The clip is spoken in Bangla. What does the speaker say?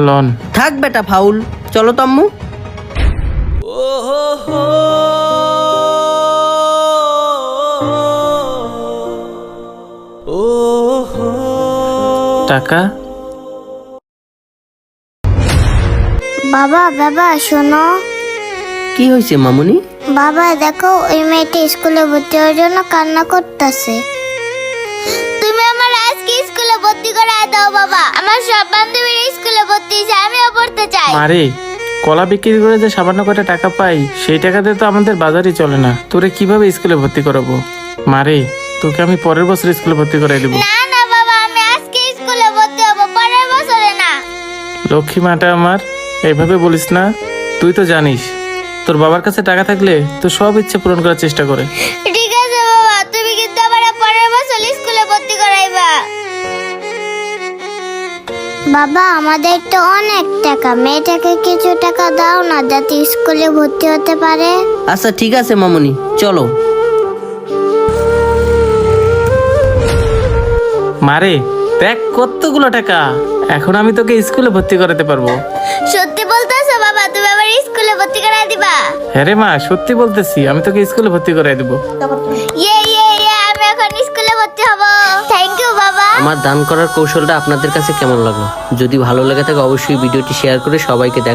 লন। থাক বেটা ফাউল, চলো তো আম্মু। টাকা? বাবা বাবা শোনো। কি হয়েছে মামুনি? বাবা দেখো ওই মেয়েটি স্কুলে ভর্তি হওয়ার জন্য কান্না করতেছে। তুমি আমার আজকে স্কুলে ভর্তি করায় দাও বাবা। আমার সব বান্ধবীরা স্কুলে ভর্তি হয়েছে, আমিও পড়তে চাই। মারে, কলা বিক্রি করে যে সামান্য কয়টা টাকা পাই সেই টাকা দিয়ে তো আমাদের বাজারই চলে না। তোরে কিভাবে স্কুলে ভর্তি করাবো? মারে, তোকে আমি পরের বছর স্কুলে ভর্তি করাই দেবো। না না বাবা, আমি আজকে স্কুলে ভর্তি হব, পরের বছরে না। লক্ষ্মী মাটা আমার, এইভাবে বলিস না। তুই তো জানিস তোর বাবার কাছে টাকা থাকলে তো সব ইচ্ছে পূরণ করার চেষ্টা করে। ঠিক আছে বাবা, তুমি কিন্তু আমার পরের বছর স্কুলে ভর্তি করাইবা। বাবা আমাদের তো অনেক টাকা, মেয়েটাকে কিছু টাকা দাও না যাতে স্কুলে ভর্তি হতে পারে। আচ্ছা ঠিক আছে মামুনি, চলো। মারে দেখ কতগুলো টাকা, এখন আমি তোকে স্কুলে ভর্তি করাতে পারবো। সত্যি বলতেছো বাবা, তুমি আমার স্কুলে ভর্তি করাই দিবা? হ্যাঁ রে মা, সত্যি বলতেছি, আমি তোকে স্কুলে ভর্তি করাই দেবো। ইয়ে ইয়ে ইয়ে, আমি এখন স্কুলে ভর্তি হব। থ্যাংক ইউ বাবা। আমার দান করার কৌশলটা আপনাদের কাছে কেমন লাগলো? যদি ভালো লেগে থাকে অবশ্যই ভিডিওটি শেয়ার করে সবাইকে দেখা